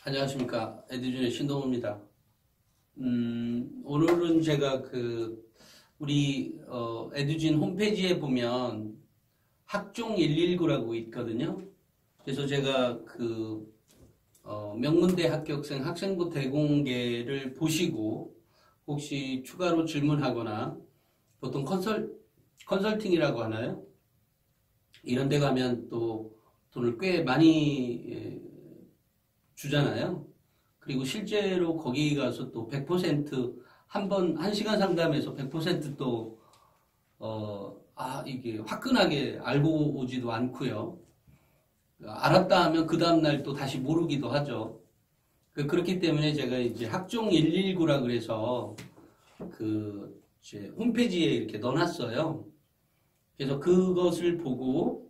안녕하십니까. 에듀준의 신동호입니다. 오늘은 제가 우리 에듀진 홈페이지에 보면 학종 119라고 있거든요. 그래서 제가 명문대 합격생 학생부 대공개를 보시고 혹시 추가로 질문하거나 보통 컨설팅이라고 하나요? 이런 데 가면 또 돈을 꽤 많이 주잖아요. 그리고 실제로 거기 가서 또 100% 한 시간 상담에서 100% 이게 화끈하게 알고 오지도 않고요. 알았다 하면 그 다음날 또 다시 모르기도 하죠. 그렇기 때문에 제가 이제 학종 119라 그래서 제 홈페이지에 이렇게 넣어놨어요. 그래서 그것을 보고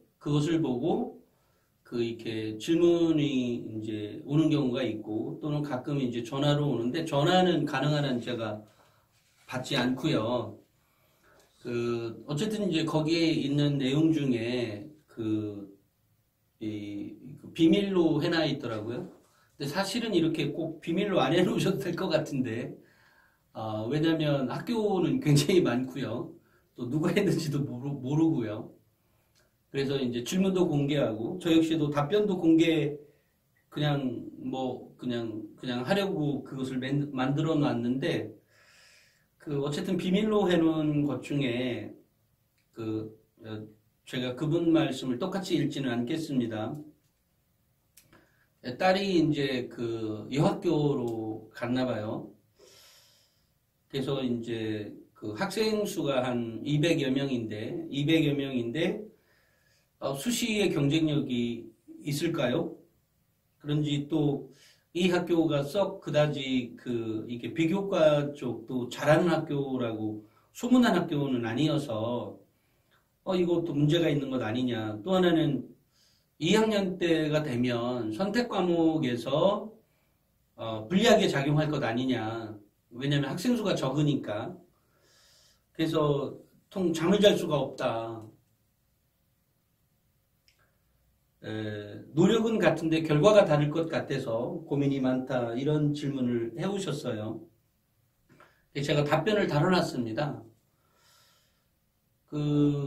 이렇게 질문이 이제 오는 경우가 있고 또는 가끔 이제 전화로 오는데 전화는 가능한 한 제가 받지 않고요. 어쨌든 이제 거기에 있는 내용 중에 비밀로 해놔 있더라고요. 근데 사실은 이렇게 꼭 비밀로 안 해놓으셔도 될 것 같은데, 왜냐면 학교는 굉장히 많고요. 또 누가 했는지도 모르고요. 그래서 이제 질문도 공개하고, 저 역시도 답변도 공개, 그냥 하려고 그것을 만들어 놨는데, 어쨌든 비밀로 해놓은 것 중에, 제가 그분 말씀을 똑같이 읽지는 않겠습니다. 딸이 이제 여학교로 갔나 봐요. 그래서 이제 학생 수가 한 200여 명인데, 수시의 경쟁력이 있을까요? 그런지 또 이 학교가 썩 그다지 이게 비교과 쪽도 잘하는 학교라고 소문난 학교는 아니어서 이것도 문제가 있는 것 아니냐. 또 하나는 2학년 때가 되면 선택 과목에서 불리하게 작용할 것 아니냐. 왜냐하면 학생 수가 적으니까. 그래서 잠을 잘 수가 없다. 노력은 같은데 결과가 다를 것 같아서 고민이 많다. 이런 질문을 해오셨어요. 제가 답변을 달아놨습니다.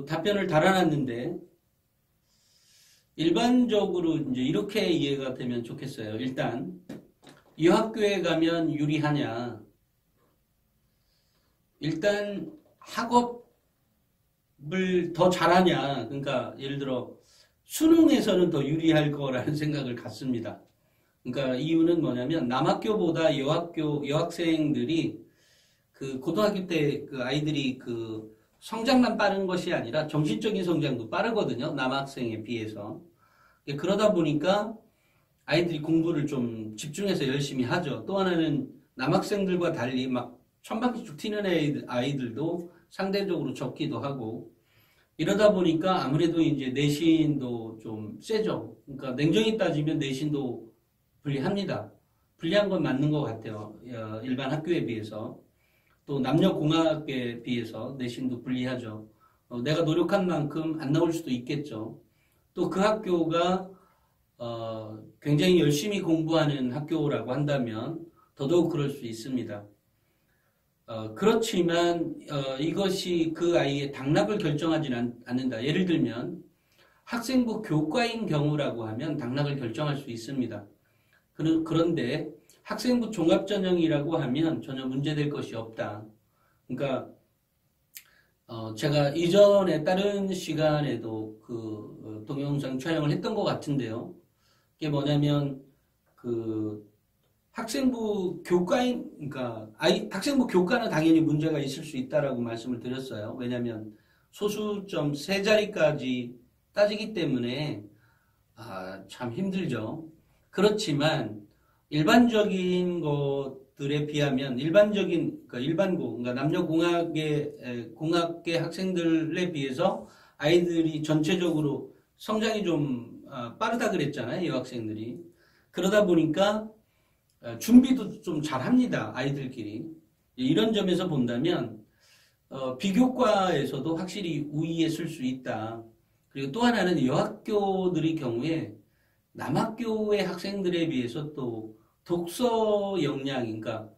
답변을 달아놨는데 일반적으로 이제 이렇게 이해가 되면 좋겠어요. 일단 이 학교에 가면 유리하냐? 일단 학업을 더 잘하냐? 그러니까 예를 들어 수능에서는 더 유리할 거라는 생각을 갖습니다. 그러니까 이유는 뭐냐면 남학교보다 여학생들이 고등학교 때 아이들이 성장만 빠른 것이 아니라 정신적인 성장도 빠르거든요. 남학생에 비해서. 그러다 보니까 아이들이 공부를 좀 집중해서 열심히 하죠. 또 하나는 남학생들과 달리 막 천방지 쭉 튀는 아이들도 상대적으로 적기도 하고 이러다 보니까 아무래도 이제 내신도 좀 세죠. 그러니까 냉정히 따지면 내신도 불리합니다. 불리한 건 맞는 것 같아요. 일반 학교에 비해서. 또 남녀공학에 비해서 내신도 불리하죠. 내가 노력한 만큼 안 나올 수도 있겠죠. 또 그 학교가 굉장히 열심히 공부하는 학교라고 한다면 더더욱 그럴 수 있습니다. 그렇지만 이것이 그 아이의 당락을 결정하지는 않는다. 예를 들면 학생부 교과인 경우라고 하면 당락을 결정할 수 있습니다. 그런데 학생부 종합전형이라고 하면 전혀 문제될 것이 없다. 그러니까 제가 이전에 다른 시간에도 동영상 촬영을 했던 것 같은데요. 이게 뭐냐면 학생부 교과인 그러니까 학생부 교과는 당연히 문제가 있을 수 있다라고 말씀을 드렸어요. 왜냐하면 소수점 세 자리까지 따지기 때문에 참 힘들죠. 그렇지만 일반적인 것들에 비하면 그러니까 공학계 학생들에 비해서 아이들이 전체적으로 성장이 좀 빠르다 그랬잖아요. 이 학생들이. 그러다 보니까 준비도 좀 잘합니다. 아이들끼리. 이런 점에서 본다면 비교과에서도 확실히 우위에 쓸 수 있다. 그리고 또 하나는 여학교들의 경우에 남학교의 학생들에 비해서 또 독서 역량, 그러니까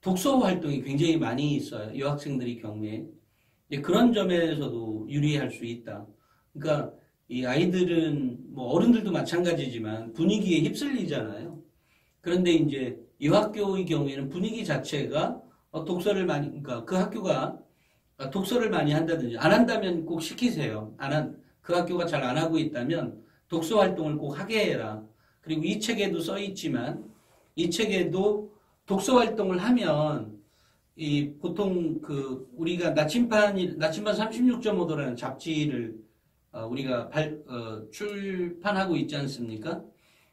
독서 활동이 굉장히 많이 있어요. 여학생들의 경우에. 그런 점에서도 유리할 수 있다. 그러니까 이 아이들은 뭐 어른들도 마찬가지지만 분위기에 휩쓸리잖아요. 그런데 이제 여학교의 경우에는 분위기 자체가 독서를 많이, 그러니까 그 학교가 독서를 많이 한다든지 안 한다면 꼭 시키세요. 그 학교가 잘 안 하고 있다면 독서 활동을 꼭 하게 해라. 그리고 이 책에도 써 있지만 이 책에도 독서 활동을 하면 이 보통 그 우리가 나침반 36.5도라는 잡지를 우리가 출판하고 있지 않습니까?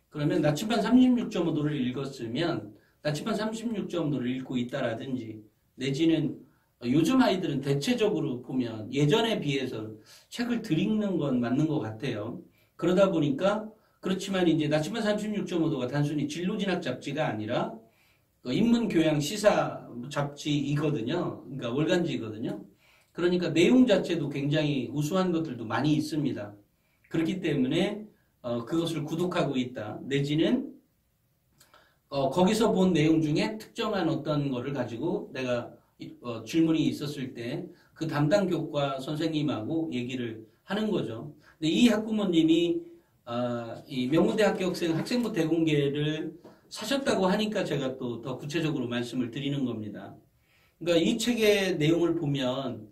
그러면 나침반 36.5도를 읽었으면 나침반 36.5도를 읽고 있다라든지 내지는 요즘 아이들은 대체적으로 보면 예전에 비해서 책을 덜 읽는 건 맞는 것 같아요. 그러다 보니까 그렇지만 이제 나침반 36.5도가 단순히 진로진학 잡지가 아니라 인문교양 시사 잡지이거든요. 그러니까 월간지거든요. 그러니까 내용 자체도 굉장히 우수한 것들도 많이 있습니다. 그렇기 때문에 그것을 구독하고 있다. 내지는 거기서 본 내용 중에 특정한 어떤 거를 가지고 내가 질문이 있었을 때 그 담당 교과 선생님하고 얘기를 하는 거죠. 근데 이 학부모님이 이 명문대학교 학생부 대공개를 사셨다고 하니까 제가 또 더 구체적으로 말씀을 드리는 겁니다. 그러니까 이 책의 내용을 보면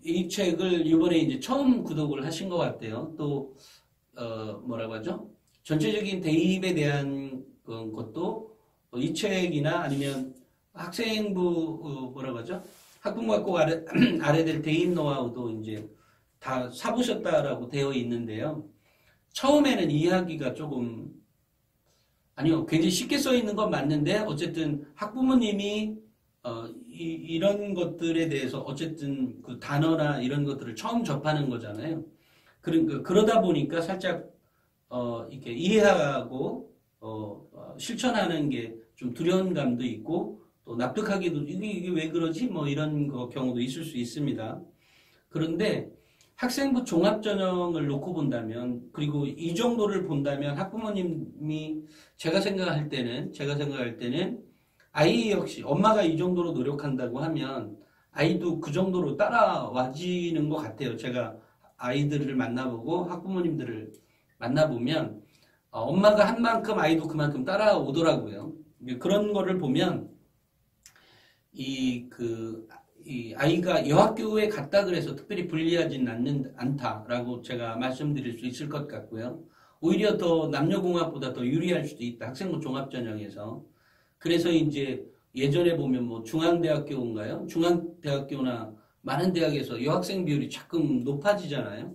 이 책을 이번에 이제 처음 구독을 하신 것 같아요. 또 뭐라고 하죠? 전체적인 대입에 대한 것도 이 책이나 아니면 학생부 뭐라고 하죠? 학부모가 꼭 알아야 될 대입 노하우도 이제 다 사보셨다라고 되어 있는데요. 처음에는 이해하기가 조금 아니요, 굉장히 쉽게 써 있는 건 맞는데 어쨌든 학부모님이 이런 것들에 대해서 어쨌든 그 단어나 이런 것들을 처음 접하는 거잖아요. 그러다 보니까 살짝 이렇게 이해하고 실천하는 게 좀 두려운 감도 있고 또 납득하기도 이게 왜 그러지? 뭐 이런 경우도 있을 수 있습니다. 그런데 학생부 종합전형을 놓고 본다면 그리고 이 정도를 본다면 학부모님이 제가 생각할 때는 아이 역시 엄마가 이 정도로 노력한다고 하면 아이도 그 정도로 따라와지는 것 같아요. 제가 아이들을 만나보고 학부모님들을 만나보면 엄마가 한 만큼 아이도 그만큼 따라오더라고요. 그런 거를 보면 이 아이가 여학교에 갔다 그래서 특별히 불리하진 않다라고 제가 말씀드릴 수 있을 것 같고요. 오히려 더 남녀공학보다 더 유리할 수도 있다. 학생부 종합전형에서. 그래서 이제 예전에 보면 뭐 중앙대학교인가요? 중앙대학교나 많은 대학에서 여학생 비율이 자꾸 높아지잖아요.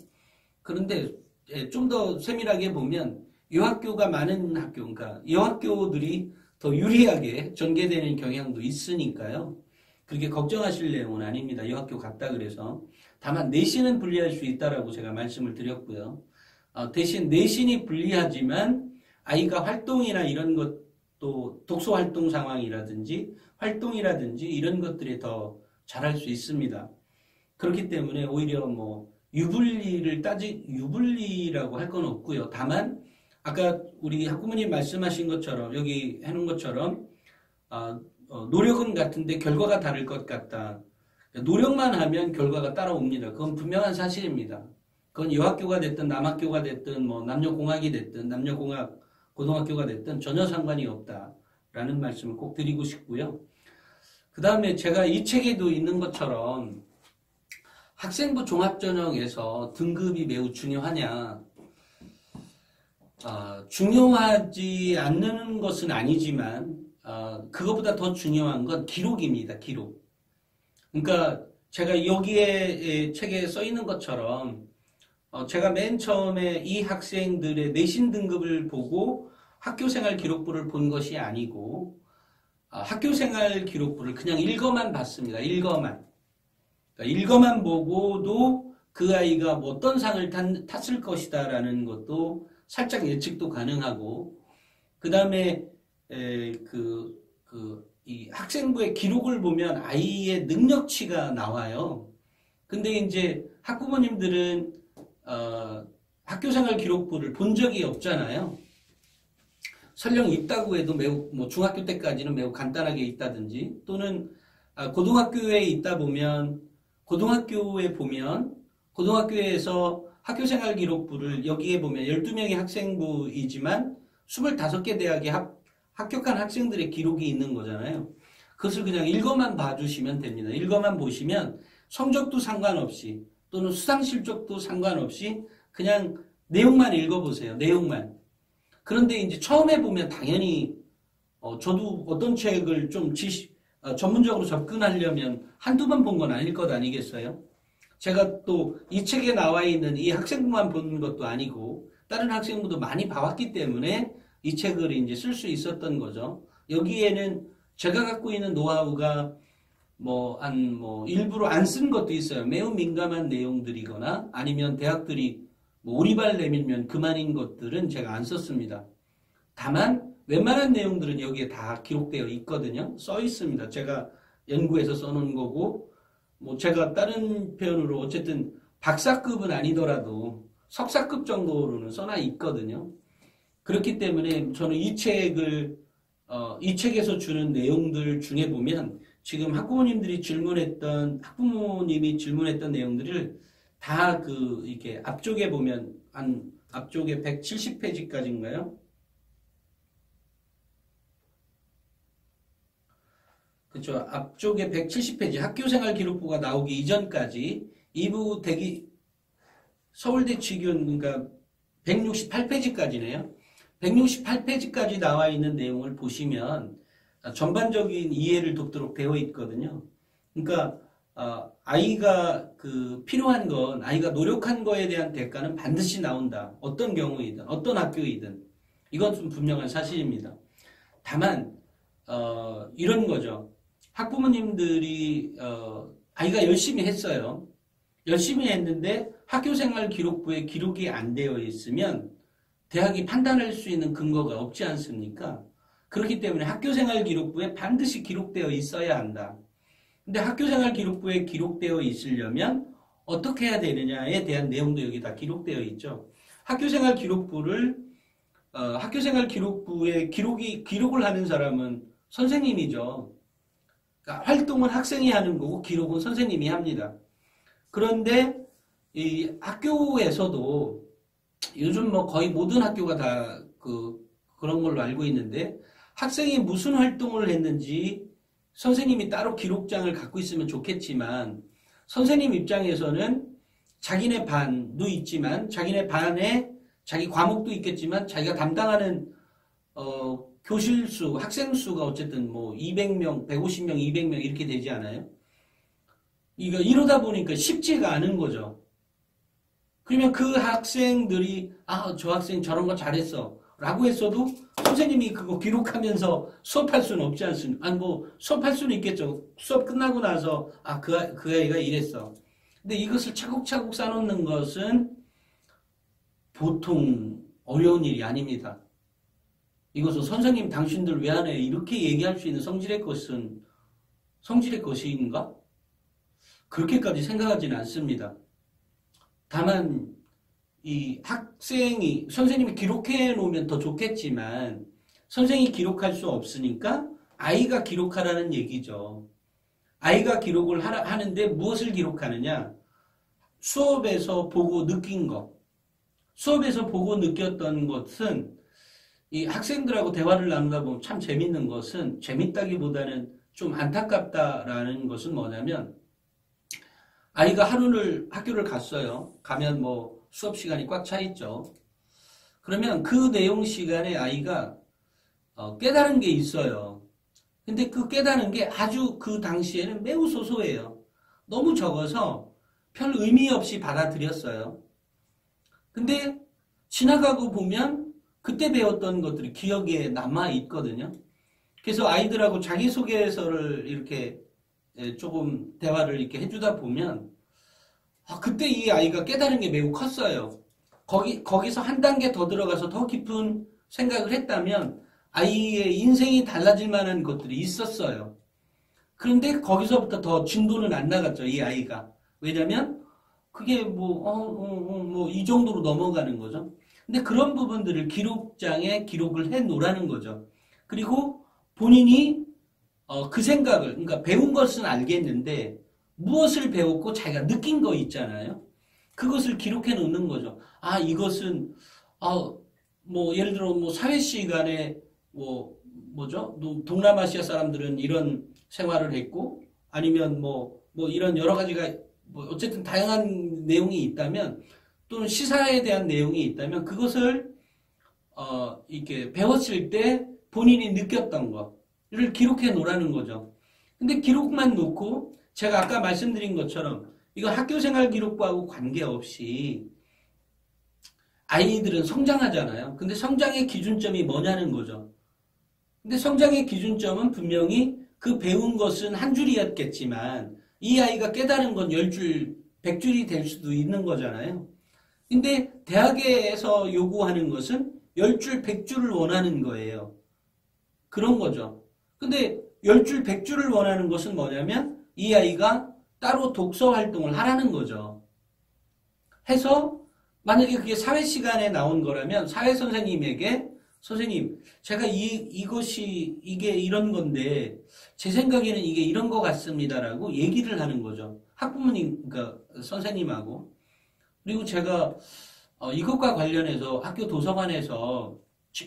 그런데 좀 더 세밀하게 보면 여학교가 많은 학교, 그러니까 여학교들이 더 유리하게 전개되는 경향도 있으니까요. 그렇게 걱정하실 내용은 아닙니다. 여학교 갔다 그래서. 다만 내신은 불리할 수 있다라고 제가 말씀을 드렸고요. 대신 내신이 불리하지만 아이가 활동이나 이런 것도 독서 활동 상황이라든지 활동이라든지 이런 것들이 더 잘할 수 있습니다. 그렇기 때문에 오히려 뭐 유불리라고 할 건 없고요. 다만 아까 우리 학부모님 말씀하신 것처럼 여기 해놓은 것처럼 노력은 같은데 결과가 다를 것 같다. 노력만 하면 결과가 따라옵니다. 그건 분명한 사실입니다. 그건 여학교가 됐든 남학교가 됐든 뭐 남녀공학이 됐든 남녀공학 고등학교가 됐든 전혀 상관이 없다라는 말씀을 꼭 드리고 싶고요. 그 다음에 제가 이 책에도 있는 것처럼 학생부 종합전형에서 등급이 매우 중요하냐? 중요하지 않는 것은 아니지만 그것보다 더 중요한 건 기록입니다. 기록. 그러니까 제가 여기에 책에 써 있는 것처럼 제가 맨 처음에 이 학생들의 내신 등급을 보고 학교생활 기록부를 본 것이 아니고 학교생활 기록부를 그냥 읽어만 봤습니다. 읽어만. 그러니까 읽어만 보고도 그 아이가 뭐 어떤 상을 탔을 것이다라는 것도 살짝 예측도 가능하고 그 다음에 이 학생부의 기록을 보면 아이의 능력치가 나와요. 근데 이제 학부모님들은 학교생활 기록부를 본 적이 없잖아요. 설령 있다고 해도 매우 뭐 중학교 때까지는 매우 간단하게 있다든지 또는 고등학교에 있다 보면 고등학교에서 학교생활 기록부를 여기에 보면 12명의 학생부이지만 25개 대학에 합격한 학생들의 기록이 있는 거잖아요. 그것을 그냥 읽어만 봐주시면 됩니다. 읽어만 보시면 성적도 상관없이 또는 수상 실적도 상관없이 그냥 내용만 읽어보세요. 내용만. 그런데 이제 처음에 보면 당연히 저도 어떤 책을 좀 전문적으로 접근하려면 한두 번 본 건 아닐 것 아니겠어요? 제가 또 이 책에 나와 있는 이 학생부만 본 것도 아니고 다른 학생부도 많이 봐왔기 때문에 이 책을 이제 쓸 수 있었던 거죠. 여기에는 제가 갖고 있는 노하우가 일부러 안 쓴 것도 있어요. 매우 민감한 내용들이거나 아니면 대학들이 오리발 내밀면 그만인 것들은 제가 안 썼습니다. 다만 웬만한 내용들은 여기에 다 기록되어 있거든요. 써 있습니다. 제가 연구해서 써놓은 거고 제가 다른 표현으로 어쨌든 박사급은 아니더라도 석사급 정도로는 써놔 있거든요. 그렇기 때문에 저는 이 책에서 주는 내용들 중에 보면 지금 학부모님이 질문했던 내용들을 다 이렇게 앞쪽에 보면 앞쪽에 170페이지까지인가요? 그렇죠. 앞쪽에 170페이지 학교생활 기록부가 나오기 이전까지 2부 서울대 취균 그러니까 168페이지까지네요. 168페이지까지 나와 있는 내용을 보시면 전반적인 이해를 돕도록 되어 있거든요. 그러니까 아이가 필요한 건 아이가 노력한 거에 대한 대가는 반드시 나온다. 어떤 경우이든 어떤 학교이든 이건 좀 분명한 사실입니다. 다만 이런 거죠. 학부모님들이 아이가 열심히 했어요. 열심히 했는데 학교생활 기록부에 기록이 안 되어 있으면 대학이 판단할 수 있는 근거가 없지 않습니까? 그렇기 때문에 학교생활 기록부에 반드시 기록되어 있어야 한다. 근데 학교생활 기록부에 기록되어 있으려면 어떻게 해야 되느냐에 대한 내용도 여기 다 기록되어 있죠. 학교생활 기록부에 기록을 하는 사람은 선생님이죠. 그러니까 활동은 학생이 하는 거고 기록은 선생님이 합니다. 그런데 이 학교에서도 요즘 거의 모든 학교가 다 그런 걸로 알고 있는데 학생이 무슨 활동을 했는지 선생님이 따로 기록장을 갖고 있으면 좋겠지만 선생님 입장에서는 자기네 반도 있지만 자기네 반에 자기 과목도 있겠지만 자기가 담당하는 교실 수, 학생 수가 어쨌든 200명, 150명, 200명 이렇게 되지 않아요? 이러다 보니까 쉽지가 않은 거죠. 그러면 그 학생들이 저 학생 저런 거 잘했어 라고 했어도 선생님이 그거 기록하면서 수업할 수는 없지 않습니까? 수업할 수는 있겠죠. 수업 끝나고 나서 그 아이가 이랬어. 근데 이것을 차곡차곡 쌓아놓는 것은 보통 어려운 일이 아닙니다. 이것은 선생님 당신들 왜 안 해? 이렇게 얘기할 수 있는 성질의 것인가? 그렇게까지 생각하지는 않습니다. 다만 이 선생님이 기록해 놓으면 더 좋겠지만 선생님이 기록할 수 없으니까 아이가 기록하라는 얘기죠. 아이가 기록을 하는데 무엇을 기록하느냐? 수업에서 보고 느낀 것. 수업에서 보고 느꼈던 것은 이 학생들하고 대화를 나누다 보면 참 재밌는 것은 재밌다기보다는 좀 안타깝다라는 것은 뭐냐면 아이가 학교를 갔어요. 가면 수업 시간이 꽉 차 있죠. 그러면 그 내용 시간에 아이가 깨달은 게 있어요. 근데 그 깨달은 게 아주 그 당시에는 매우 소소해요. 너무 적어서 별 의미 없이 받아들였어요. 근데 지나가고 보면 그때 배웠던 것들이 기억에 남아 있거든요. 그래서 아이들하고 자기소개서를 이렇게 조금 대화를 이렇게 해주다 보면 그때 이 아이가 깨달은 게 매우 컸어요. 거기서 한 단계 더 들어가서 더 깊은 생각을 했다면 아이의 인생이 달라질 만한 것들이 있었어요. 그런데 거기서부터 더 진도는 안 나갔죠, 이 아이가. 왜냐면 그게 뭐 이 정도로 넘어가는 거죠. 근데 그런 부분들을 기록장에 기록을 해 놓으라는 거죠. 그리고 본인이 그 생각을, 그러니까 배운 것은 알겠는데 무엇을 배웠고 자기가 느낀 거 있잖아요. 그것을 기록해 놓는 거죠. 아, 이것은 뭐 예를 들어 뭐 사회 시간에 뭐죠? 동남아시아 사람들은 이런 생활을 했고 아니면 뭐 이런 여러 가지가 뭐 어쨌든 다양한 내용이 있다면 또는 시사에 대한 내용이 있다면 그것을 이렇게 배웠을 때 본인이 느꼈던 거를 기록해 놓으라는 거죠. 근데 기록만 놓고 제가 아까 말씀드린 것처럼 이거 학교생활 기록부하고 관계없이 아이들은 성장하잖아요. 근데 성장의 기준점이 뭐냐는 거죠. 근데 성장의 기준점은 분명히 그 배운 것은 한 줄이었겠지만 이 아이가 깨달은 건 10줄, 100줄이 될 수도 있는 거잖아요. 근데 대학에서 요구하는 것은 10줄, 100줄을 원하는 거예요. 그런 거죠. 근데 10줄, 100줄을 원하는 것은 뭐냐면 이 아이가 따로 독서 활동을 하라는 거죠. 해서 만약에 그게 사회 시간에 나온 거라면 사회 선생님에게 선생님, 제가 이게 이런 건데 제 생각에는 이게 이런 것 같습니다라고 얘기를 하는 거죠. 학부모님, 그러니까 선생님하고. 그리고 제가 이것과 관련해서 학교 도서관에서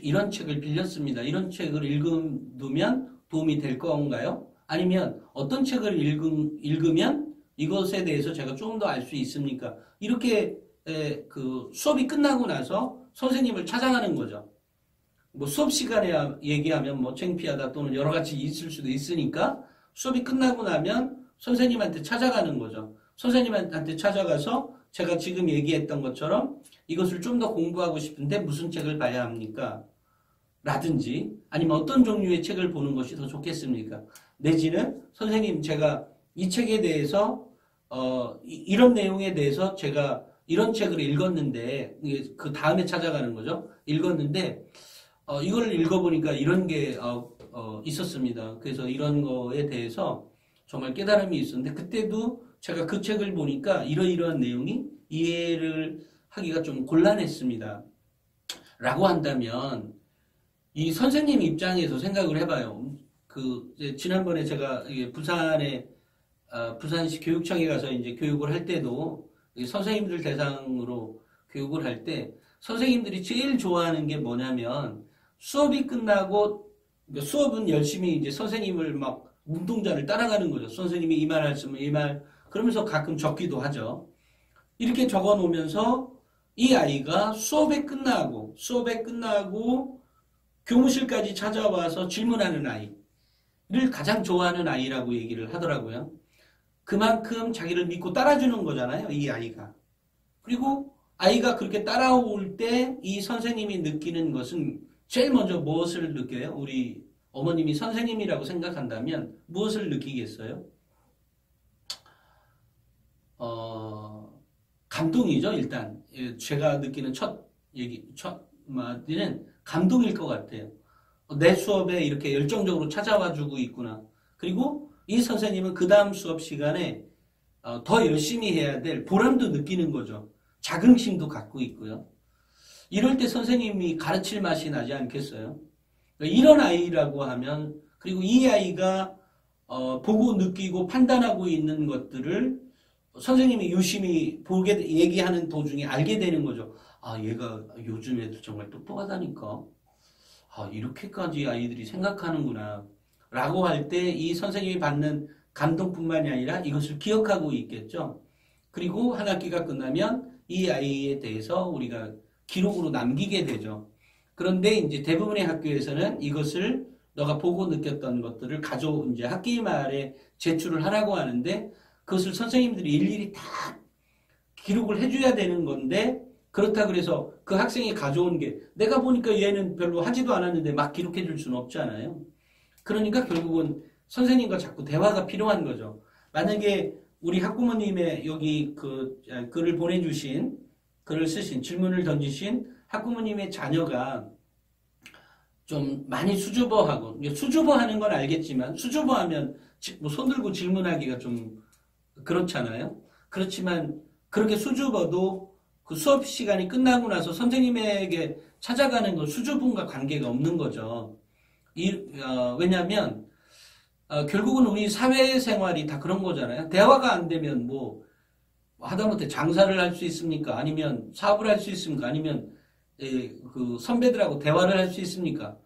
이런 책을 빌렸습니다. 이런 책을 읽으면 도움이 될 건가요? 아니면 어떤 책을 읽으면 이것에 대해서 제가 조금 더 알 수 있습니까? 이렇게 그 수업이 끝나고 나서 선생님을 찾아가는 거죠. 뭐 수업 시간에 얘기하면 뭐 창피하다 또는 여러 가지 있을 수도 있으니까 수업이 끝나고 나면 선생님한테 찾아가는 거죠. 선생님한테 찾아가서 제가 지금 얘기했던 것처럼 이것을 좀 더 공부하고 싶은데 무슨 책을 봐야 합니까? 라든지 아니면 어떤 종류의 책을 보는 것이 더 좋겠습니까? 내지는 선생님 제가 이 책에 대해서 이런 내용에 대해서 제가 이런 책을 읽었는데 그 다음에 찾아가는 거죠. 읽었는데 이걸 읽어보니까 이런 게 있었습니다. 그래서 이런 거에 대해서 정말 깨달음이 있었는데 그때도 제가 그 책을 보니까 이러이러한 내용이 이해를 하기가 좀 곤란했습니다. 라고 한다면 이 선생님 입장에서 생각을 해봐요. 지난번에 제가 부산시 교육청에 가서 이제 교육을 할 때도 선생님들 대상으로 교육을 할 때 선생님들이 제일 좋아하는 게 뭐냐면 수업이 끝나고 수업은 열심히 이제 선생님을 막 눈동자를 따라가는 거죠. 선생님이 이 말 하시면 이 말 그러면서 가끔 적기도 하죠. 이렇게 적어 놓으면서 이 아이가 수업에 끝나고 교무실까지 찾아와서 질문하는 아이를 가장 좋아하는 아이라고 얘기를 하더라고요. 그만큼 자기를 믿고 따라주는 거잖아요, 이 아이가. 그리고 아이가 그렇게 따라올 때 이 선생님이 느끼는 것은 제일 먼저 무엇을 느껴요? 우리 어머님이 선생님이라고 생각한다면 무엇을 느끼겠어요? 감동이죠, 일단. 제가 느끼는 첫 마디는 감동일 것 같아요. 내 수업에 이렇게 열정적으로 찾아와 주고 있구나. 그리고 이 선생님은 그 다음 수업 시간에 더 열심히 해야 될 보람도 느끼는 거죠. 자긍심도 갖고 있고요. 이럴 때 선생님이 가르칠 맛이 나지 않겠어요? 이런 아이라고 하면 그리고 이 아이가 보고 느끼고 판단하고 있는 것들을 선생님이 유심히 얘기하는 도중에 알게 되는 거죠. 아, 얘가 요즘 애들 정말 똑똑하다니까. 아, 이렇게까지 아이들이 생각하는구나. 라고 할 때 이 선생님이 받는 감동뿐만이 아니라 이것을 기억하고 있겠죠. 그리고 한 학기가 끝나면 이 아이에 대해서 우리가 기록으로 남기게 되죠. 그런데 이제 대부분의 학교에서는 이것을 너가 보고 느꼈던 것들을 이제 학기 말에 제출을 하라고 하는데 그것을 선생님들이 일일이 다 기록을 해줘야 되는 건데 그렇다 그래서 그 학생이 가져온 게 내가 보니까 얘는 별로 하지도 않았는데 막 기록해 줄 수는 없잖아요. 그러니까 결국은 선생님과 자꾸 대화가 필요한 거죠. 만약에 우리 학부모님의 여기 글을 보내주신, 글을 쓰신, 질문을 던지신 학부모님의 자녀가 좀 많이 수줍어하고, 수줍어하는 건 알겠지만, 수줍어하면 뭐 손 들고 질문하기가 좀 그렇잖아요. 그렇지만 그렇게 수줍어도 그 수업 시간이 끝나고 나서 선생님에게 찾아가는 건 수줍음과 관계가 없는 거죠. 왜냐하면 결국은 우리 사회생활이 다 그런 거잖아요. 대화가 안 되면 뭐 하다못해 장사를 할 수 있습니까? 아니면 사업을 할 수 있습니까? 아니면 그 선배들하고 대화를 할 수 있습니까?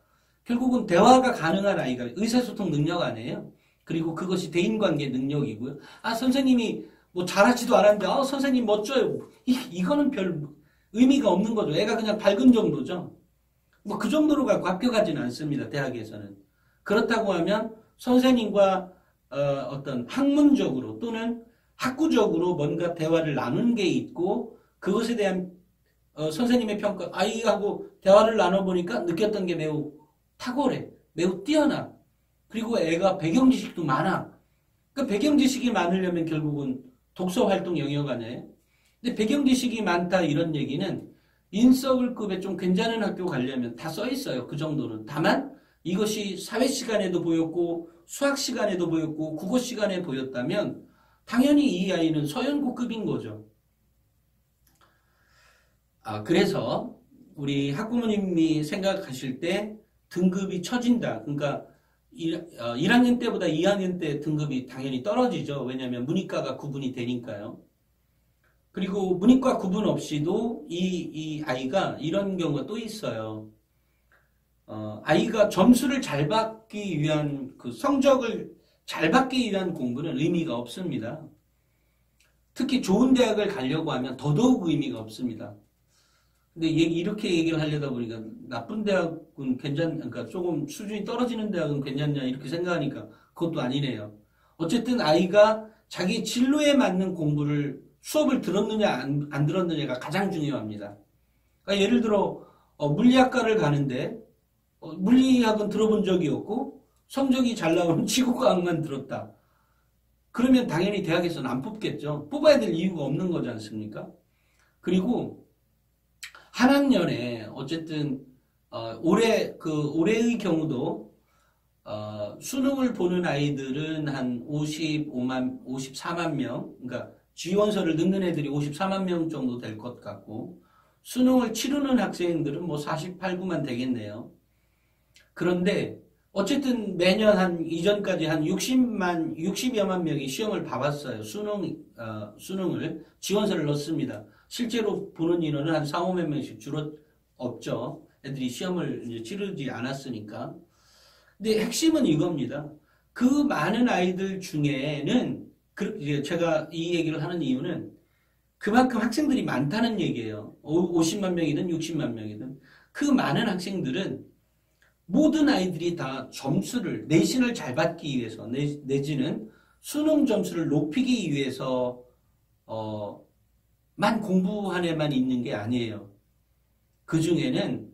결국은 대화가 가능한 아이가 의사소통 능력 아니에요. 그리고 그것이 대인관계 능력이고요. 선생님이 뭐 잘하지도 않았는데 선생님 멋져요. 이거는 별 의미가 없는 거죠. 애가 그냥 밝은 정도죠. 뭐 그 정도로 갖고 합격하지는 않습니다. 대학에서는. 그렇다고 하면 선생님과 어떤 학문적으로 또는 학구적으로 뭔가 대화를 나눈 게 있고 그것에 대한 선생님의 평가, 아이하고 대화를 나눠보니까 느꼈던 게 매우 탁월해. 매우 뛰어나. 그리고 애가 배경 지식도 많아. 그 배경 지식이 많으려면 결국은 독서 활동 영역 아니에요? 근데 배경 지식이 많다 이런 얘기는 인서울급에 좀 괜찮은 학교 가려면 다 써 있어요. 그 정도는. 다만 이것이 사회 시간에도 보였고 수학 시간에도 보였고 국어 시간에 보였다면 당연히 이 아이는 서연고급인 거죠. 그래서 우리 학부모님이 생각하실 때 등급이 처진다. 그러니까 1학년 때보다 2학년 때 등급이 당연히 떨어지죠. 왜냐하면 문이과가 구분이 되니까요. 그리고 문이과 구분 없이도 이 아이가 이런 경우가 또 있어요. 아이가 점수를 잘 받기 위한 그 성적을 잘 받기 위한 공부는 의미가 없습니다. 특히 좋은 대학을 가려고 하면 더더욱 의미가 없습니다. 근데 이렇게 얘기를 하려다 보니까 나쁜 대학은 그러니까 조금 수준이 떨어지는 대학은 괜찮냐 이렇게 생각하니까 그것도 아니네요. 어쨌든 아이가 자기 진로에 맞는 공부를 수업을 들었느냐 안 들었느냐가 가장 중요합니다. 그러니까 예를 들어 물리학과를 가는데 물리학은 들어본 적이 없고 성적이 잘 나오면 지구과학만 들었다. 그러면 당연히 대학에서는 안 뽑겠죠. 뽑아야 될 이유가 없는 거지 않습니까? 그리고 한 학년에 어쨌든 올해의 경우도 수능을 보는 아이들은 한 54만 명, 그러니까 지원서를 넣는 애들이 54만 명 정도 될 것 같고 수능을 치르는 학생들은 뭐 48구만 되겠네요. 그런데 어쨌든 매년 이전까지 한 60여만 명이 시험을 봐봤어요. 수능을 지원서를 넣습니다. 실제로 보는 인원은 한 4, 5만 명씩 없죠. 애들이 시험을 이제 치르지 않았으니까. 근데 핵심은 이겁니다. 그 많은 아이들 중에는 제가 이 얘기를 하는 이유는 그만큼 학생들이 많다는 얘기예요. 50만 명이든 60만 명이든 그 많은 학생들은 모든 아이들이 다 점수를 내신을 잘 받기 위해서 내지는 수능 점수를 높이기 위해서 만 공부한 애만 있는 게 아니에요. 그 중에는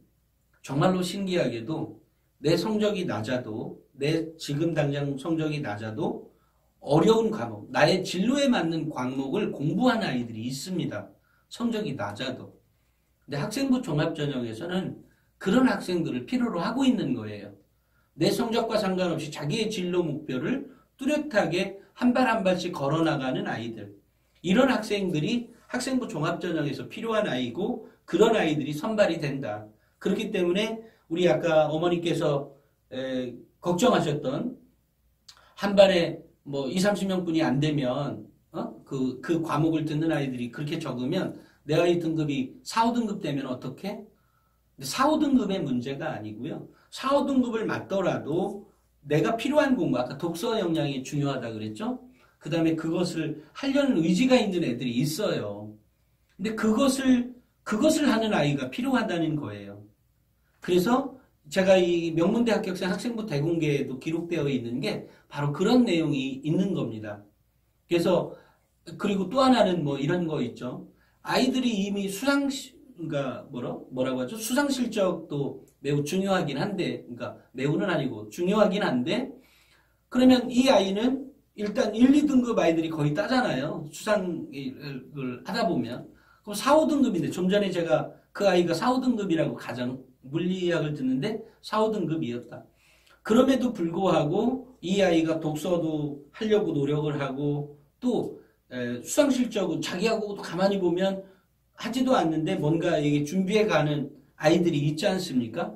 정말로 신기하게도 내 성적이 낮아도 내 지금 당장 성적이 낮아도 어려운 과목, 나의 진로에 맞는 과목을 공부하는 아이들이 있습니다. 성적이 낮아도. 근데 학생부 종합전형에서는 그런 학생들을 필요로 하고 있는 거예요. 내 성적과 상관없이 자기의 진로 목표를 뚜렷하게 한 발 한 발씩 걸어나가는 아이들. 이런 학생들이 학생부 종합전형에서 필요한 아이고 그런 아이들이 선발이 된다. 그렇기 때문에 우리 아까 어머니께서 걱정하셨던 한 반에 뭐 20, 30명뿐이 안 되면 그 과목을 듣는 아이들이 그렇게 적으면 내 아이 등급이 4, 5등급 되면 어떻게? 4, 5등급의 문제가 아니고요. 4, 5등급을 맞더라도 내가 필요한 공부, 아까 독서 역량이 중요하다 그랬죠? 그 다음에 그것을 하려는 의지가 있는 애들이 있어요. 근데 그것을 하는 아이가 필요하다는 거예요. 그래서 제가 이 명문대 합격생 학생부 대공개에도 기록되어 있는 게 바로 그런 내용이 있는 겁니다. 그래서 그리고 또 하나는 뭐 이런 거 있죠. 아이들이 이미 그러니까 뭐라고 하죠? 수상 실적도 매우 중요하긴 한데, 그러니까 매우는 아니고 중요하긴 한데, 그러면 이 아이는 일단 1, 2등급 아이들이 거의 따잖아요. 수상을 하다 보면. 그럼 4, 5등급인데, 좀 전에 제가 그 아이가 4, 5등급이라고 물리학을 듣는데 4, 5등급이었다. 그럼에도 불구하고 이 아이가 독서도 하려고 노력을 하고 또 수상 실적은 자기하고도 가만히 보면 하지도 않는데 뭔가 이게 준비해 가는 아이들이 있지 않습니까?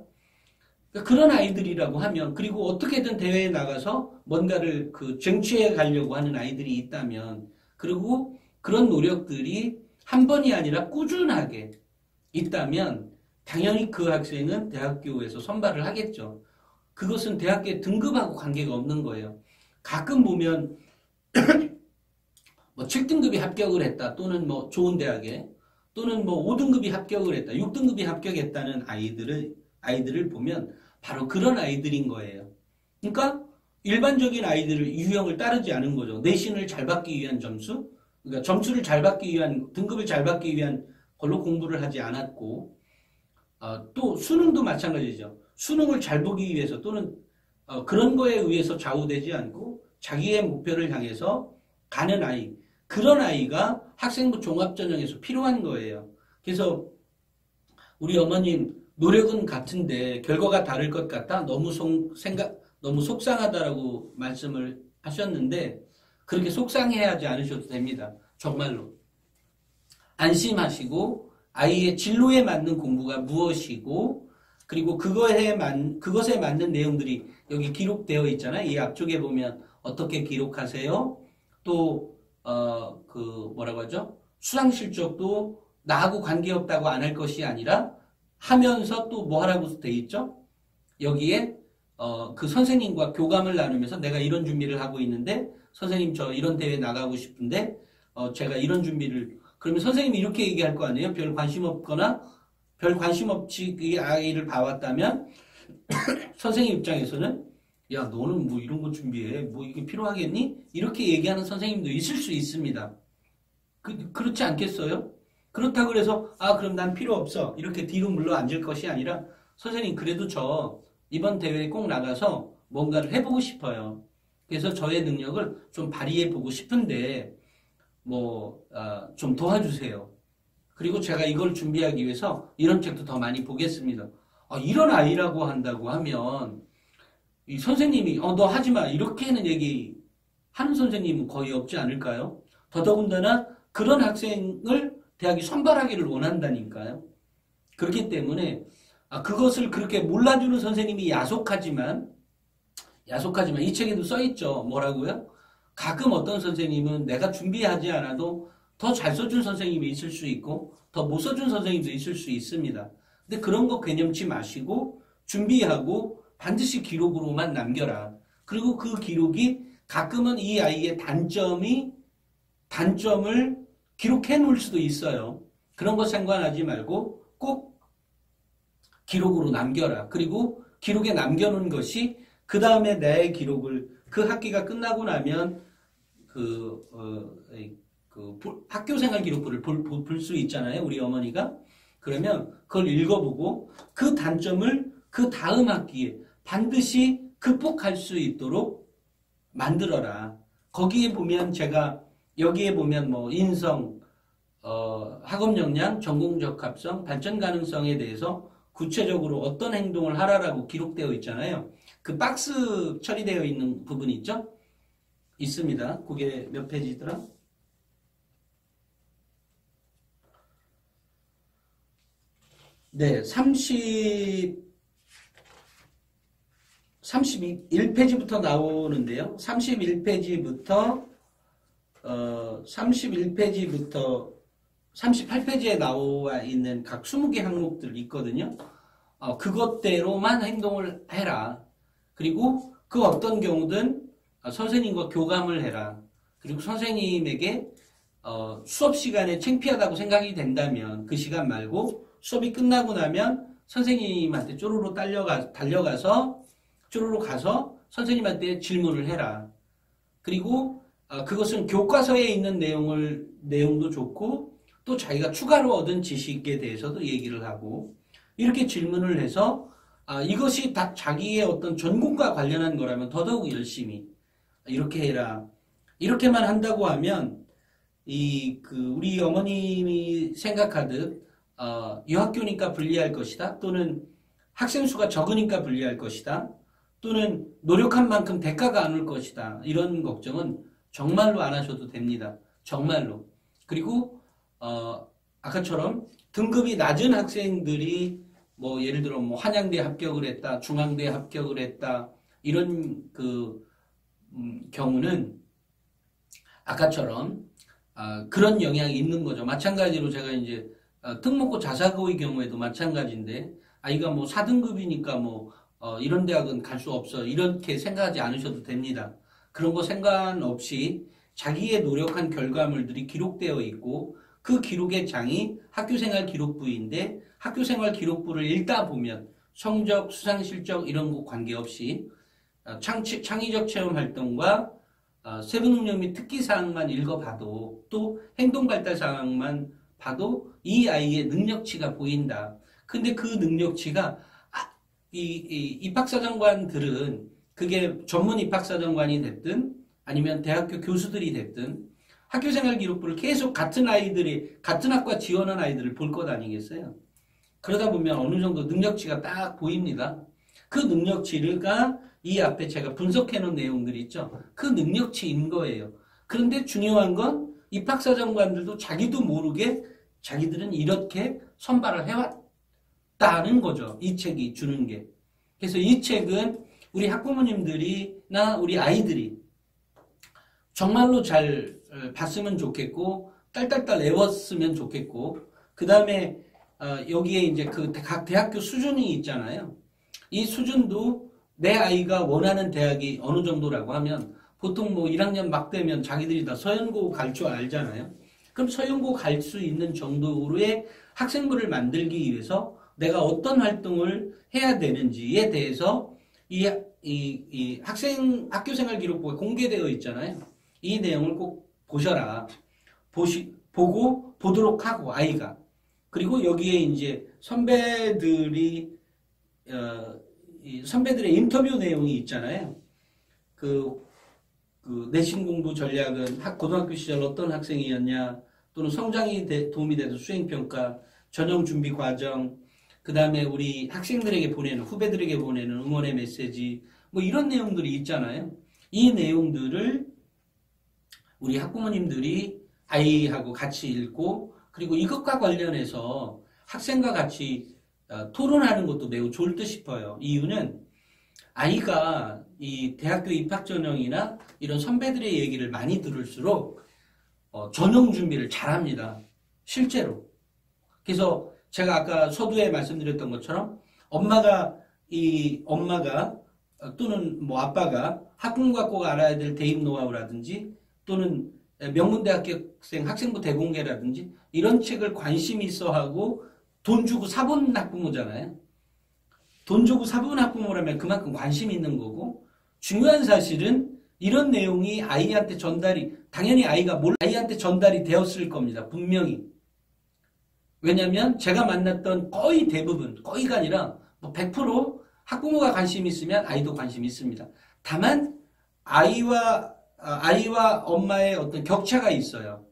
그러니까 그런 아이들이라고 하면, 그리고 어떻게든 대회에 나가서 뭔가를 쟁취해 가려고 하는 아이들이 있다면, 그리고 그런 노력들이 한 번이 아니라 꾸준하게 있다면 당연히 그 학생은 대학교에서 선발을 하겠죠. 그것은 대학교 등급하고 관계가 없는 거예요. 가끔 보면 뭐 7등급이 합격을 했다, 또는 뭐 좋은 대학에, 또는 뭐 5등급이 합격을 했다, 6등급이 합격했다는 아이들을 보면 바로 그런 아이들인 거예요. 그러니까 일반적인 아이들을 유형을 따르지 않은 거죠. 내신을 잘 받기 위한 점수, 그러니까 점수를 잘 받기 위한, 등급을 잘 받기 위한 걸로 공부를 하지 않았고, 또 수능도 마찬가지죠. 수능을 잘 보기 위해서, 또는 그런 거에 의해서 좌우되지 않고 자기의 목표를 향해서 가는 아이, 그런 아이가 학생부 종합전형에서 필요한 거예요. 그래서 우리 어머님 노력은 같은데 결과가 다를 것 같다, 너무 속상하다라고 말씀을 하셨는데, 그렇게 속상해하지 않으셔도 됩니다. 정말로 안심하시고 아이의 진로에 맞는 공부가 무엇이고, 그리고 그것에 맞는 내용들이 여기 기록되어 있잖아요. 이 앞쪽에 보면 어떻게 기록하세요? 또 뭐라고 하죠? 수상 실적도 나하고 관계없다고 안 할 것이 아니라 하면서 또 뭐 하라고 돼 있죠? 여기에 그 선생님과 교감을 나누면서 내가 이런 준비를 하고 있는데, 선생님 저 이런 대회 나가고 싶은데 제가 이런 준비를, 그러면 선생님이 이렇게 얘기할 거 아니에요? 별 관심 없거나 별 관심 없이 이 아이를 봐왔다면 선생님 입장에서는 야, 너는 뭐 이런 거 준비해, 뭐 이게 필요하겠니? 이렇게 얘기하는 선생님도 있을 수 있습니다. 그렇지 않겠어요? 그렇다고 그래서 그럼 난 필요 없어, 이렇게 뒤로 물러 앉을 것이 아니라, 선생님 그래도 저 이번 대회에 꼭 나가서 뭔가를 해보고 싶어요. 그래서 저의 능력을 좀 발휘해보고 싶은데 좀 도와주세요. 그리고 제가 이걸 준비하기 위해서 이런 책도 더 많이 보겠습니다. 이런 아이라고 한다고 하면 이 선생님이 너 하지마 이렇게는 얘기 하는 선생님은 거의 없지 않을까요? 더더군다나 그런 학생을 대학이 선발하기를 원한다니까요. 그렇기 때문에 그것을 그렇게 몰라주는 선생님이 야속하지만 이 책에도 써있죠. 뭐라고요? 가끔 어떤 선생님은 내가 준비하지 않아도 더 잘 써준 선생님이 있을 수 있고 더 못 써준 선생님도 있을 수 있습니다. 근데 그런 거 개념치 마시고 준비하고 반드시 기록으로만 남겨라. 그리고 그 기록이 가끔은 이 아이의 단점을 기록해 놓을 수도 있어요. 그런 거 상관하지 말고 꼭 기록으로 남겨라. 그리고 기록에 남겨놓은 것이 그 다음에 내 기록을 그 학기가 끝나고 나면 학교 생활 기록부를 볼 수 있잖아요. 우리 어머니가. 그러면 그걸 읽어보고 그 단점을 그 다음 학기에 반드시 극복할 수 있도록 만들어라. 거기에 보면 여기에 보면 뭐 인성, 학업 역량, 전공 적합성, 발전 가능성에 대해서 구체적으로 어떤 행동을 하라라고 기록되어 있잖아요. 그 박스 처리되어 있는 부분이 있죠? 있습니다. 그게 몇 페이지더라? 네, 31페이지부터 나오는데요. 31페이지부터 38페이지에 나와 있는 각 20개 항목들 있거든요. 그것대로만 행동을 해라. 그리고 그 어떤 경우든 선생님과 교감을 해라. 그리고 선생님에게 수업 시간에 창피하다고 생각이 된다면 그 시간 말고 수업이 끝나고 나면 선생님한테 쪼로로 달려가서 선생님한테 질문을 해라. 그리고 그것은 교과서에 있는 내용도 좋고 또 자기가 추가로 얻은 지식에 대해서도 얘기를 하고 이렇게 질문을 해서 이것이 다 자기의 어떤 전공과 관련한 거라면 더더욱 열심히 이렇게 해라. 이렇게만 한다고 하면 우리 어머님이 생각하듯 유학교니까 불리할 것이다. 또는 학생 수가 적으니까 불리할 것이다. 또는 노력한 만큼 대가가 안 올 것이다. 이런 걱정은 정말로 안 하셔도 됩니다. 정말로. 그리고 아까처럼 등급이 낮은 학생들이 뭐 예를 들어 뭐 한양대 합격을 했다, 중앙대 합격을 했다 이런 경우는 아까처럼 그런 영향이 있는 거죠. 마찬가지로 제가 이제 특목고 자사고의 경우에도 마찬가지인데 아이가 뭐 4등급이니까 뭐 이런 대학은 갈 수 없어 이렇게 생각하지 않으셔도 됩니다. 그런 거 상관없이 자기의 노력한 결과물들이 기록되어 있고 그 기록의 장이 학교생활 기록부인데 학교생활 기록부를 읽다 보면 성적, 수상실적 이런 거 관계없이 창의적 체험 활동과 세부능력 및 특기사항만 읽어봐도 또 행동발달사항만 봐도 이 아이의 능력치가 보인다. 근데 그 능력치가 이 입학사정관들은 그게 전문 입학사정관이 됐든 아니면 대학교 교수들이 됐든 학교생활 기록부를 계속 같은 학과 지원한 아이들을 볼 것 아니겠어요? 그러다 보면 어느 정도 능력치가 딱 보입니다. 그 능력치가 이 앞에 제가 분석해 놓은 내용들이 있죠. 그 능력치인 거예요. 그런데 중요한 건 입학사정관들도 자기도 모르게 자기들은 이렇게 선발을 해왔다는 거죠. 이 책이 주는 게. 그래서 이 책은 우리 학부모님들이나 우리 아이들이 정말로 잘 봤으면 좋겠고 딸딸딸 외웠으면 좋겠고 그 다음에 여기에 이제 그 각 대학교 수준이 있잖아요. 이 수준도 내 아이가 원하는 대학이 어느 정도라고 하면 보통 뭐 1학년 막 되면 자기들이 다 서연고 갈 줄 알잖아요. 그럼 서연고 갈 수 있는 정도의 학생부를 만들기 위해서 내가 어떤 활동을 해야 되는지에 대해서 이 학교생활 기록부가 공개되어 있잖아요. 이 내용을 꼭 보셔라. 보도록 하고, 아이가. 그리고 여기에 이제 선배들의 인터뷰 내용이 있잖아요. 내신 공부 전략은 고등학교 시절 어떤 학생이었냐, 또는 성장이 도움이 되는 수행평가, 전형 준비 과정, 그 다음에 우리 학생들에게 보내는, 후배들에게 보내는 응원의 메시지, 뭐 이런 내용들이 있잖아요. 이 내용들을 우리 학부모님들이 아이하고 같이 읽고, 그리고 이것과 관련해서 학생과 같이 토론하는 것도 매우 좋을 듯 싶어요. 이유는 아이가 이 대학교 입학 전형이나 이런 선배들의 얘기를 많이 들을수록 전형 준비를 잘합니다. 실제로. 그래서 제가 아까 서두에 말씀드렸던 것처럼 엄마가 또는 뭐 아빠가 학군과 꼭 알아야 될 대입 노하우라든지 또는 명문대학교생 학생부 대공개라든지 이런 책을 관심 있어 하고 돈 주고 사본 학부모잖아요. 돈 주고 사본 학부모라면 그만큼 관심 있는 거고 중요한 사실은 이런 내용이 아이한테 당연히 아이한테 전달이 되었을 겁니다. 분명히. 왜냐하면 제가 만났던 거의 대부분, 거의가 아니라 뭐 100% 학부모가 관심이 있으면 아이도 관심이 있습니다. 다만 아이와 엄마의 어떤 격차가 있어요.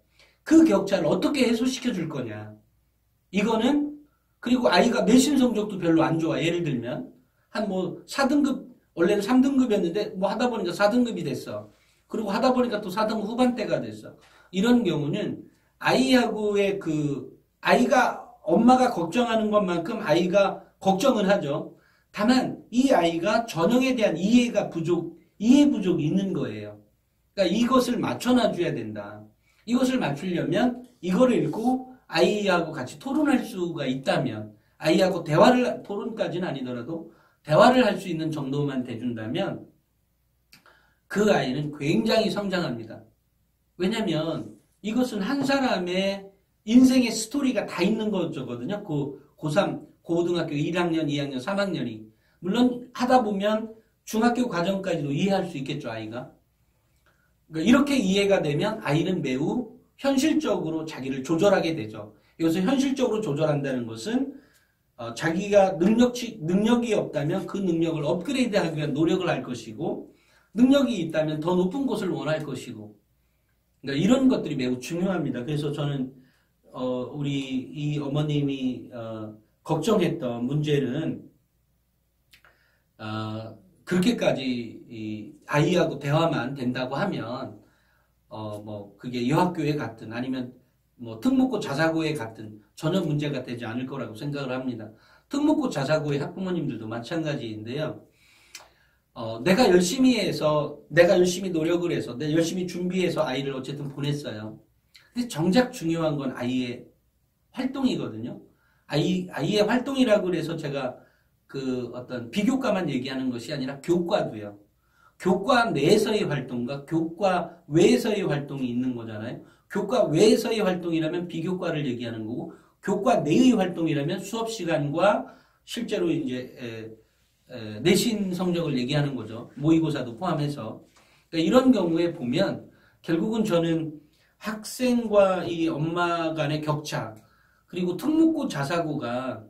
그 격차를 어떻게 해소시켜 줄 거냐. 이거는 그리고 아이가 내신 성적도 별로 안 좋아. 예를 들면 한 뭐 4등급 원래는 3등급이었는데 뭐 하다 보니까 4등급이 됐어. 그리고 하다 보니까 또 4등급 후반대가 됐어. 이런 경우는 아이하고의 아이가 엄마가 걱정하는 것만큼 아이가 걱정을 하죠. 다만 이 아이가 전형에 대한 이해 부족이 있는 거예요. 그러니까 이것을 맞춰놔줘야 된다. 이것을 맞추려면 이거를 읽고 아이하고 같이 토론할 수가 있다면 아이하고 토론까지는 아니더라도 대화를 할 수 있는 정도만 돼준다면 그 아이는 굉장히 성장합니다. 왜냐하면 이것은 한 사람의 인생의 스토리가 다 있는 거거든요. 고3, 고등학교 1학년, 2학년, 3학년이. 물론 하다 보면 중학교 과정까지도 이해할 수 있겠죠, 아이가. 그러니까 이렇게 이해가 되면 아이는 매우 현실적으로 자기를 조절하게 되죠. 여기서 현실적으로 조절한다는 것은 자기가 능력이 없다면 그 능력을 업그레이드하기 위한 노력을 할 것이고 능력이 있다면 더 높은 곳을 원할 것이고 그러니까 이런 것들이 매우 중요합니다. 그래서 저는 우리 이 어머님이 걱정했던 문제는 그렇게까지 아이하고 대화만 된다고 하면 뭐 그게 여학교에 갔든 아니면 뭐 특목고 자사고에 갔든 전혀 문제가 되지 않을 거라고 생각을 합니다. 특목고 자사고의 학부모님들도 마찬가지인데요. 내가 열심히 해서, 내가 열심히 노력을 해서, 내가 열심히 준비해서 아이를 어쨌든 보냈어요. 근데 정작 중요한 건 아이의 활동이거든요. 아이의 활동이라고 해서 제가 그 어떤 비교과만 얘기하는 것이 아니라 교과도요. 교과 내에서의 활동과 교과 외에서의 활동이 있는 거잖아요. 교과 외에서의 활동이라면 비교과를 얘기하는 거고, 교과 내의 활동이라면 수업 시간과 실제로 이제 내신 성적을 얘기하는 거죠. 모의고사도 포함해서. 그러니까 이런 경우에 보면 결국은 저는 학생과 이 엄마 간의 격차, 그리고 특목고 자사고가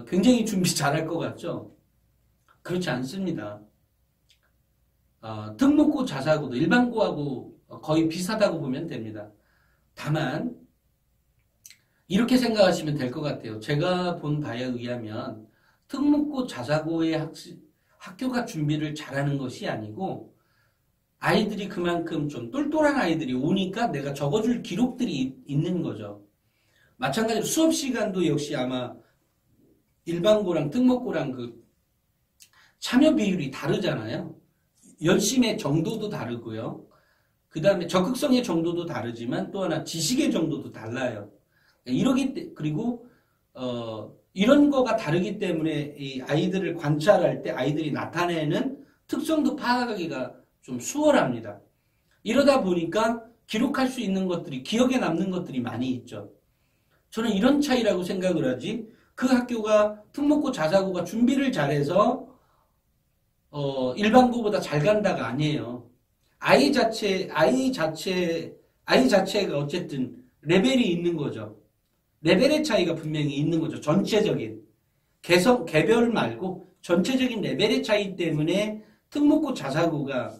굉장히 준비 잘할 것 같죠? 그렇지 않습니다. 특목고 자사고도 일반고하고 거의 비슷하다고 보면 됩니다. 다만 이렇게 생각하시면 될 것 같아요. 제가 본 바에 의하면 특목고 자사고의 학교가 준비를 잘하는 것이 아니고 아이들이 그만큼 좀 똘똘한 아이들이 오니까 내가 적어줄 기록들이 있는 거죠. 마찬가지로 수업 시간도 역시 아마 일반고랑 특목고랑 그 참여 비율이 다르잖아요. 열심의 정도도 다르고요. 그 다음에 적극성의 정도도 다르지만 또 하나 지식의 정도도 달라요. 그리고 이런 거가 다르기 때문에 이 아이들을 관찰할 때 아이들이 나타내는 특성도 파악하기가 좀 수월합니다. 이러다 보니까 기록할 수 있는 것들이, 기억에 남는 것들이 많이 있죠. 저는 이런 차이라고 생각을 하지, 그 학교가 특목고 자사고가 준비를 잘해서 일반고보다 잘 간다가 아니에요. 아이 자체가 어쨌든 레벨이 있는 거죠. 레벨의 차이가 분명히 있는 거죠. 전체적인. 개별 말고 전체적인 레벨의 차이 때문에 특목고 자사고가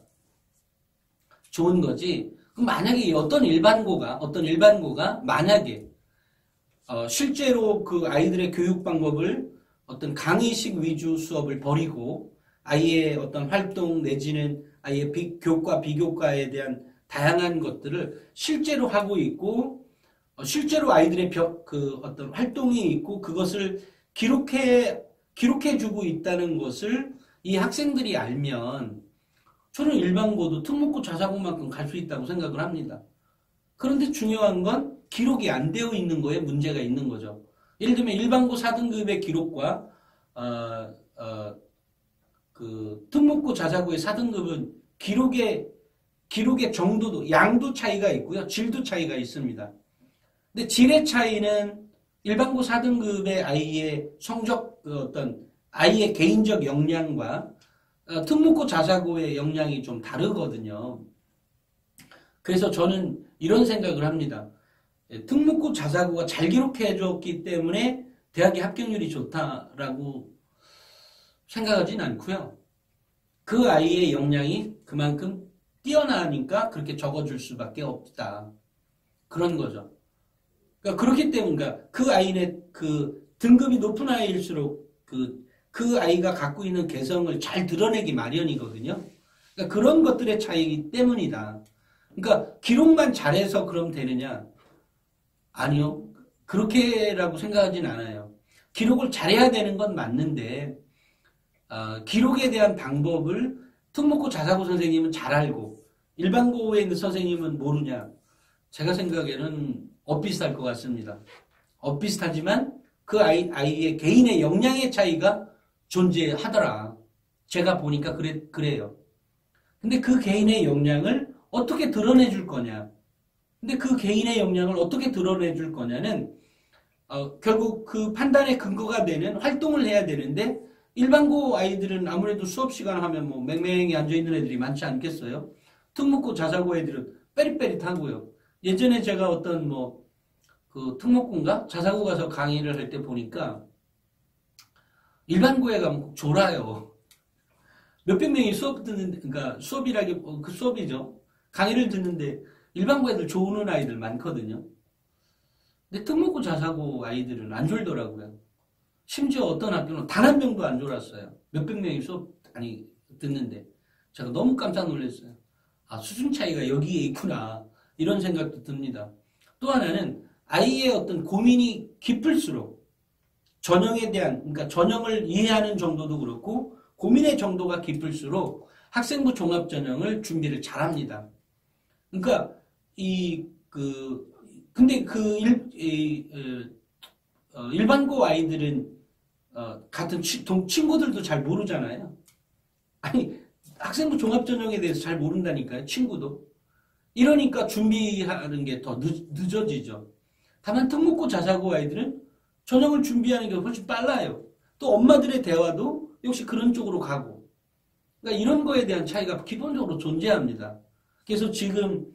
좋은 거지. 그럼 만약에 어떤 일반고가 만약에 실제로 그 아이들의 교육 방법을 어떤 강의식 위주 수업을 버리고 아이의 어떤 활동 내지는 아이의 교과, 비교과에 대한 다양한 것들을 실제로 하고 있고, 실제로 아이들의 그 어떤 활동이 있고, 그것을 기록해주고 있다는 것을 이 학생들이 알면, 저는 일반고도 특목고 자사고만큼 갈 수 있다고 생각을 합니다. 그런데 중요한 건 기록이 안 되어 있는 거에 문제가 있는 거죠. 예를 들면 일반고 4등급의 기록과, 그 특목고 자사고의 4등급은 기록의 정도도, 양도 차이가 있고요. 질도 차이가 있습니다. 근데 질의 차이는 일반고 4등급의 아이의 성적, 어떤 아이의 개인적 역량과 특목고 자사고의 역량이 좀 다르거든요. 그래서 저는 이런 생각을 합니다. 특목고 자사고가 잘 기록해줬기 때문에 대학의 합격률이 좋다라고 생각하진 않고요. 그 아이의 역량이 그만큼 뛰어나니까 그렇게 적어줄 수밖에 없다. 그런 거죠. 그러니까 그렇기 때문에 그 아이의 그 등급이 높은 아이일수록 그 아이가 갖고 있는 개성을 잘 드러내기 마련이거든요. 그러니까 그런 것들의 차이이기 때문이다. 그러니까 기록만 잘해서 그럼 되느냐? 아니요. 그렇게라고 생각하진 않아요. 기록을 잘해야 되는 건 맞는데 기록에 대한 방법을 특목고 자사고 선생님은 잘 알고 일반고에 있는 선생님은 모르냐? 제가 생각에는 엇비슷할 것 같습니다. 엇비슷하지만 그 아이의 개인의 역량의 차이가 존재하더라. 제가 보니까 그래요. 근데 그 개인의 역량을 어떻게 드러내줄 거냐? 근데 그 개인의 역량을 어떻게 드러내줄 거냐는 결국 그 판단의 근거가 되는 활동을 해야 되는데 일반고 아이들은 아무래도 수업 시간 하면 뭐 맹맹히 앉아있는 애들이 많지 않겠어요? 특목고 자사고 애들은 빼릿빼릿하고요. 예전에 제가 어떤 그 특목고인가? 자사고 가서 강의를 할 때 보니까 일반고에 가면 졸아요. 몇백 명이 수업 듣는데, 그러니까 그 수업이죠. 강의를 듣는데 일반고 애들 조는 아이들 많거든요. 근데 특목고 자사고 아이들은 안 졸더라고요. 심지어 어떤 학교는 단 한 명도 안 졸았어요. 몇백 명이 수업 듣는데 제가 너무 깜짝 놀랐어요. 수준 차이가 여기에 있구나. 이런 생각도 듭니다. 또 하나는 아이의 어떤 고민이 깊을수록 전형에 대한, 그러니까 전형을 이해하는 정도도 그렇고 고민의 정도가 깊을수록 학생부 종합전형을 준비를 잘합니다. 그러니까 근데 일반고 아이들은 같은 친구들도 잘 모르잖아요. 아니 학생부 종합전형에 대해서 잘 모른다니까요. 친구도. 이러니까 준비하는 게 더 늦어지죠. 다만 특목고 자사고 아이들은 전형을 준비하는 게 훨씬 빨라요. 또 엄마들의 대화도 역시 그런 쪽으로 가고. 그러니까 이런 거에 대한 차이가 기본적으로 존재합니다. 그래서 지금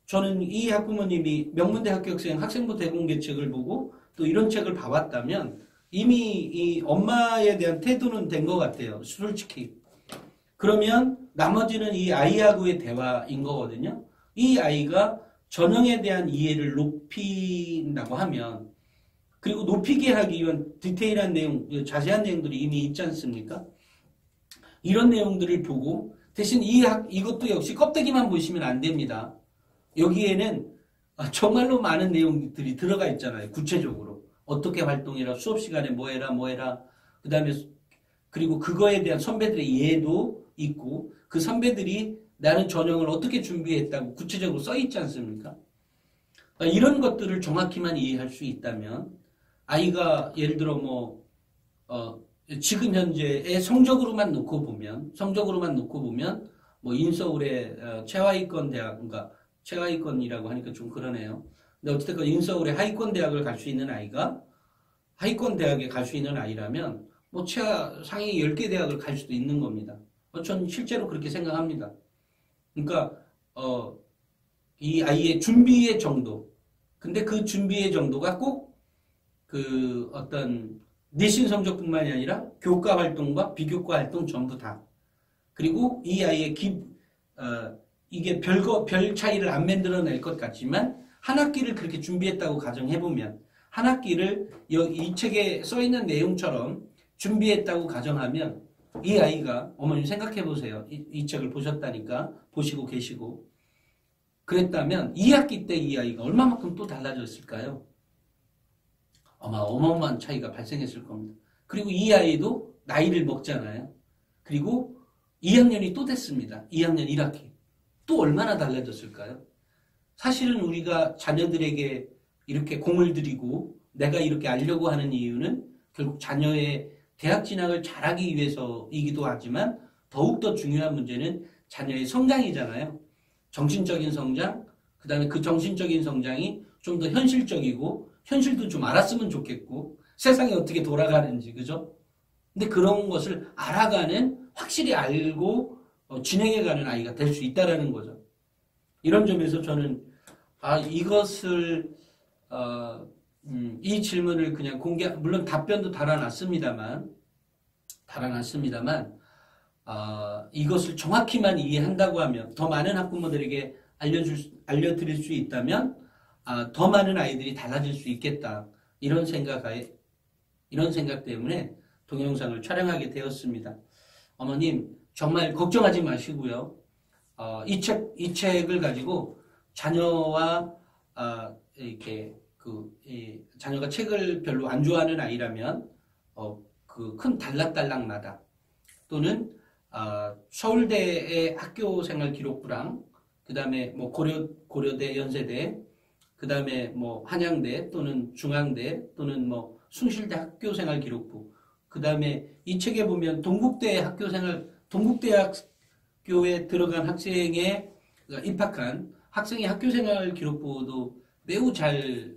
저는 이 학부모님이 명문대 합격생 학생부 대공개책을 보고 또 이런 책을 봐왔다면 이미 이 엄마에 대한 태도는 된 것 같아요. 솔직히. 그러면 나머지는 이 아이하고의 대화인 거거든요. 이 아이가 전형에 대한 이해를 높인다고 하면, 그리고 높이게 하기 위한 디테일한 내용, 자세한 내용들이 이미 있지 않습니까? 이런 내용들을 보고 대신 이것도 역시 껍데기만 보시면 안 됩니다. 여기에는 정말로 많은 내용들이 들어가 있잖아요. 구체적으로. 어떻게 활동해라, 수업 시간에 뭐 해라. 그 다음에, 그리고 그거에 대한 선배들의 이해도 있고, 그 선배들이 나는 전형을 어떻게 준비했다고 구체적으로 써 있지 않습니까? 이런 것들을 정확히만 이해할 수 있다면, 아이가 예를 들어 지금 현재의 성적으로만 놓고 보면, 뭐 인서울의 최하위권 대학, 그러니까 최하위권이라고 하니까 좀 그러네요. 근데 어쨌든 인서울의 하위권 대학을 갈 수 있는 아이가 하위권 대학에 갈 수 있는 아이라면 뭐 최하 상위 10개 대학을 갈 수도 있는 겁니다. 전 실제로 그렇게 생각합니다. 그러니까 이 아이의 준비의 정도. 근데 그 준비의 정도가 꼭 그 어떤 내신 성적뿐만이 아니라 교과 활동과 비교과 활동 전부 다. 그리고 이 아이의 이게 별 차이를 안 만들어낼 것 같지만 한 학기를 그렇게 준비했다고 가정해보면, 한 학기를 이 책에 써있는 내용처럼 준비했다고 가정하면 이 아이가, 어머님 생각해보세요. 이 책을 보셨다니까, 보시고 계시고 그랬다면 2학기 때 이 아이가 얼마만큼 또 달라졌을까요? 아마 어마어마한 차이가 발생했을 겁니다. 그리고 이 아이도 나이를 먹잖아요. 그리고 2학년이 또 됐습니다. 2학년 1학기. 또 얼마나 달라졌을까요? 사실은 우리가 자녀들에게 이렇게 공을 들이고 내가 이렇게 알려고 하는 이유는 결국 자녀의 대학 진학을 잘하기 위해서이기도 하지만 더욱더 중요한 문제는 자녀의 성장이잖아요. 정신적인 성장, 그 다음에 그 정신적인 성장이 좀 더 현실적이고 현실도 좀 알았으면 좋겠고 세상이 어떻게 돌아가는지, 그죠? 근데 그런 것을 알아가는, 확실히 알고 진행해가는 아이가 될 수 있다라는 거죠. 이런 점에서 저는 이것을 이 질문을 그냥 물론 답변도 달아놨습니다만 이것을 정확히만 이해한다고 하면, 더 많은 학부모들에게 알려드릴 수 있다면 더 많은 아이들이 달라질 수 있겠다. 이런 생각 때문에 동영상을 촬영하게 되었습니다. 어머님 정말 걱정하지 마시고요. 이 책을 가지고 자녀와 이렇게 자녀가 책을 별로 안 좋아하는 아이라면 그 큰 단락단락마다, 또는 서울대의 학교생활 기록부랑 그 다음에 뭐 고려대, 연세대, 그 다음에 뭐 한양대 또는 중앙대 또는 뭐 숭실대 학교생활 기록부, 그 다음에 이 책에 보면 동국대학교에 들어간 학생의 입학한 학생의 학교생활 기록부도 매우 잘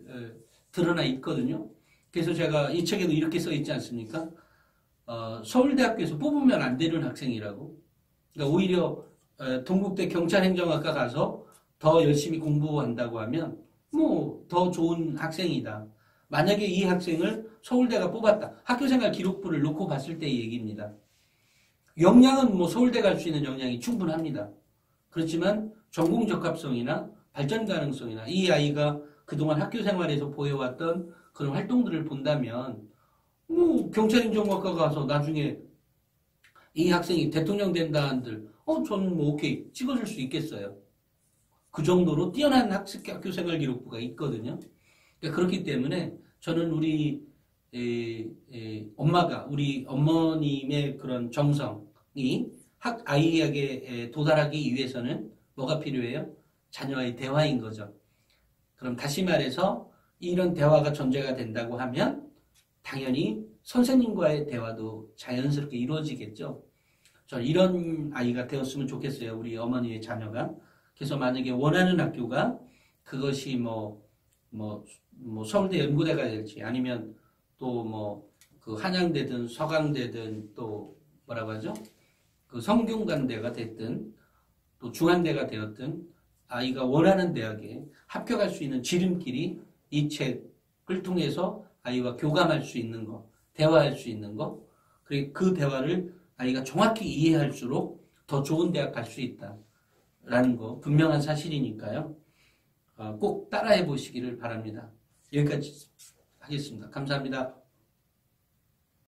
드러나 있거든요. 그래서 제가 이 책에도 이렇게 써 있지 않습니까? 서울대학교에서 뽑으면 안 되는 학생이라고. 그러니까 오히려 동국대 경찰행정학과 가서 더 열심히 공부한다고 하면 뭐 더 좋은 학생이다. 만약에 이 학생을 서울대가 뽑았다. 학교생활 기록부를 놓고 봤을 때의 얘기입니다. 역량은 뭐 서울대 갈 수 있는 역량이 충분합니다. 그렇지만 전공 적합성이나 발전 가능성이나 이 아이가 그동안 학교생활에서 보여왔던 그런 활동들을 본다면 뭐 경찰행정학과 가서 나중에 이 학생이 대통령 된다 한들, 저는 뭐 오케이, 찍어줄 수 있겠어요. 그 정도로 뛰어난 학교 생활 기록부가 있거든요. 그러니까 그렇기 때문에 저는 우리 엄마가, 우리 어머님의 그런 정성이 아이에게 도달하기 위해서는 뭐가 필요해요? 자녀와의 대화인 거죠. 그럼 다시 말해서 이런 대화가 전제가 된다고 하면 당연히 선생님과의 대화도 자연스럽게 이루어지겠죠. 저는 이런 아이가 되었으면 좋겠어요. 우리 어머니의 자녀가. 그래서 만약에 원하는 학교가 그것이 서울대 연구대가 될지 아니면 또 그 한양대든 서강대든 또 뭐라고 하죠? 그 성균관대가 됐든 또 중앙대가 되었든 아이가 원하는 대학에 합격할 수 있는 지름길이 이 책을 통해서 아이와 교감할 수 있는 거, 대화할 수 있는 거, 그리고 그 대화를 아이가 정확히 이해할수록 더 좋은 대학 갈 수 있다라는 거 분명한 사실이니까요. 꼭 따라해 보시기를 바랍니다. 여기까지 하겠습니다. 감사합니다.